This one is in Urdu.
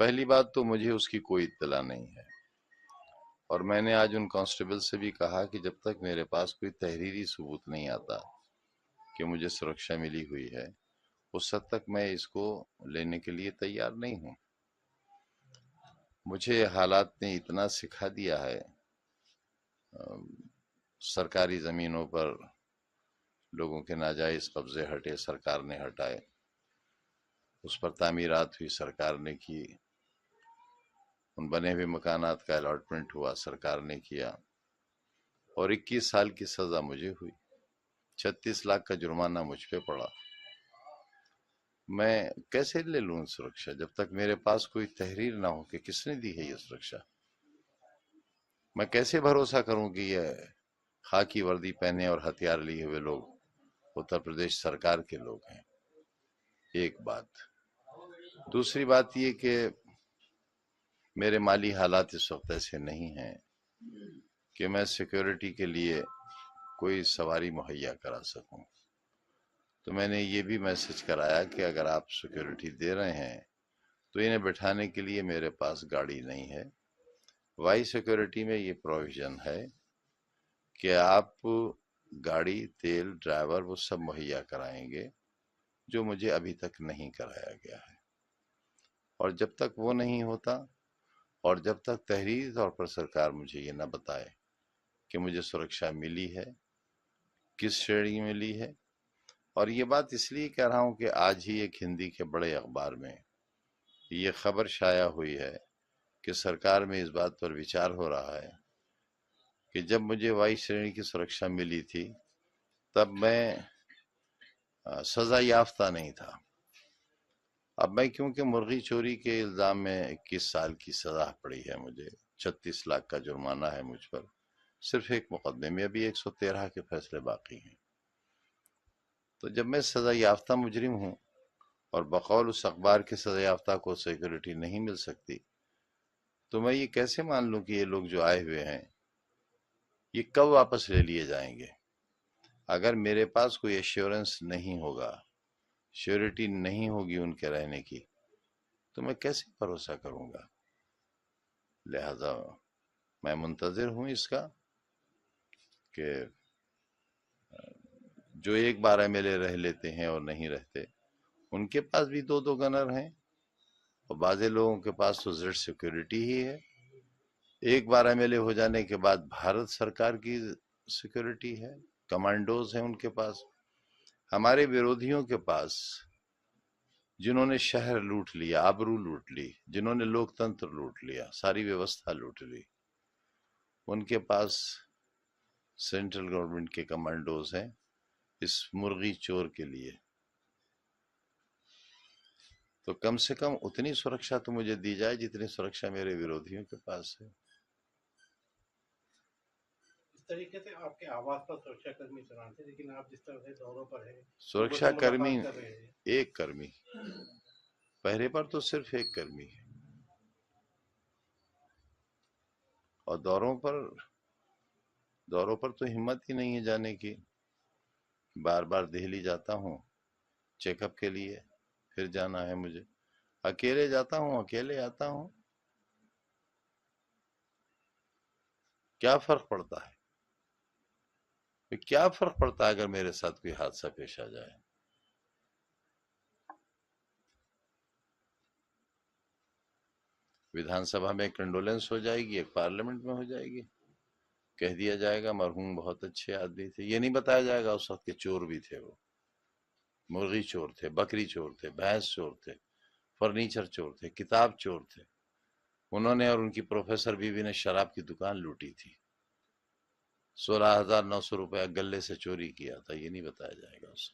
پہلی بات تو مجھے اس کی کوئی اطلاع نہیں ہے، اور میں نے آج ان کانسٹیبل سے بھی کہا کہ جب تک میرے پاس کوئی تحریری ثبوت نہیں آتا کہ مجھے سرکشا ملی ہوئی ہے، اس حد تک میں اس کو لینے کے لیے تیار نہیں ہوں۔ مجھے حالات نے اتنا سکھا دیا ہے، سرکاری زمینوں پر لوگوں کے ناجائز قبضے ہٹے، سرکار نے ہٹائے، اس پر تعمیرات ہوئی، سرکار نے کی، ان بنے ہوئے مکانات کا الاٹمنٹ ہوا، سرکار نے کیا، اور 21 سال کی سزا مجھے ہوئی، 36 لاکھ کا جرمانہ مجھ پہ پڑا۔ میں کیسے لے لوں سرکشا جب تک میرے پاس کوئی تحریر نہ ہو کہ کس نے دی ہے یہ سرکشا؟ میں کیسے بھروسہ کروں کہ یہ خاکی وردی پہنے اور ہتھیار لیے ہوئے لوگ اتر پردیش سرکار کے لوگ ہیں؟ ایک بات۔ دوسری بات یہ کہ میرے مالی حالات اس وقت ایسے نہیں ہیں کہ میں سیکیورٹی کے لیے کوئی سواری مہیا کرا سکوں، تو میں نے یہ بھی میسج کرایا کہ اگر آپ سیکیورٹی دے رہے ہیں تو انہیں بٹھانے کے لیے میرے پاس گاڑی نہیں ہے۔ وائی سیکیورٹی میں یہ پروویژن ہے کہ آپ گاڑی، تیل، ڈرائیور وہ سب مہیا کرائیں گے، جو مجھے ابھی تک نہیں کرایا گیا ہے، اور جب تک وہ نہیں ہوتا اور جب تک تحریری طور پر سرکار مجھے یہ نہ بتائے کہ مجھے سرکشا ملی ہے، کس شرح ملی ہے، اور یہ بات اس لیے کہہ رہا ہوں کہ آج ہی ایک ہندی کے بڑے اخبار میں یہ خبر شائع ہوئی ہے کہ سرکار میں اس بات پر وچار ہو رہا ہے کہ جب مجھے وائی شرح کی سرکشا ملی تھی تب میں سزا یافتہ نہیں تھا، اب میں کیونکہ مرغی چوری کے الزام میں 21 سال کی سزا پڑی ہے، مجھے 36 لاکھ کا جرمانہ ہے مجھ پر، صرف ایک مقدمے میں ابھی 113 کے فیصلے باقی ہیں، تو جب میں سزا یافتہ مجرم ہوں اور بقول اس اخبار کے سزا یافتہ کو سیکیورٹی نہیں مل سکتی، تو میں یہ کیسے مان لوں کہ یہ لوگ جو آئے ہوئے ہیں یہ کب واپس لے لیے جائیں گے؟ اگر میرے پاس کوئی ایشورنس نہیں ہوگا، شیورٹی نہیں ہوگی ان کے رہنے کی، تو میں کیسے بھروسہ کروں گا؟ لہذا میں منتظر ہوں اس کا کہ جو ایک بار ایم ایل اے رہ لیتے ہیں اور نہیں رہتے، ان کے پاس بھی 2 گنر ہیں، اور بعض لوگوں کے پاس تو زیڈ سیکیورٹی ہی ہے، ایک بار ایم ایل اے ہو جانے کے بعد بھارت سرکار کی سیکیورٹی ہے، کمانڈوز ہیں ان کے پاس۔ ہمارے ویرودھیوں کے پاس، جنہوں نے شہر لوٹ لیا، آبرو لوٹ لی، جنہوں نے لوک تنتر لوٹ لیا، ساری ویوستھا لوٹ لی، ان کے پاس سینٹرل گورنمنٹ کے کمانڈوز ہیں اس مرغی چور کے لیے، تو کم سے کم اتنی سرکشا تو مجھے دی جائے جتنی سرکشا میرے ویرودھیوں کے پاس ہے۔ اس طریقے سے آپ کے آواز پر سرکشا کرمی تیران تھے، لیکن آپ جس طرح سے دوروں پر ہیں، لوگوں سرکشا سے کرمی ملاقات کر رہے ہیں۔ ایک کرمی، پہرے پر تو صرف ایک کرمی ہے، اور دوروں پر تو ہمت ہی نہیں ہے جانے کی، بار بار دہلی جاتا ہوں چیک اپ کے لیے، پھر جانا ہے مجھے، اکیلے جاتا ہوں اکیلے آتا ہوں، کیا فرق پڑتا ہے؟ کیا فرق پڑتا ہے اگر میرے ساتھ کوئی حادثہ پیش آ جائے؟ ویدھان سبھا میں ایک کنڈولنس ہو جائے گی، ایک پارلیمنٹ میں ہو جائے گی، کہہ دیا جائے گا مرحوم بہت اچھے آدمی تھے، یہ نہیں بتایا جائے گا اس وقت کے چور بھی تھے، وہ مرغی چور تھے، بکری چور تھے، بھینس چور تھے، فرنیچر چور تھے، کتاب چور تھے، انہوں نے اور ان کی پروفیسر بیوی نے شراب کی دکان لوٹی تھی، 16,900 روپیہ گلے سے چوری کیا تھا، یہ نہیں بتایا جائے گا اس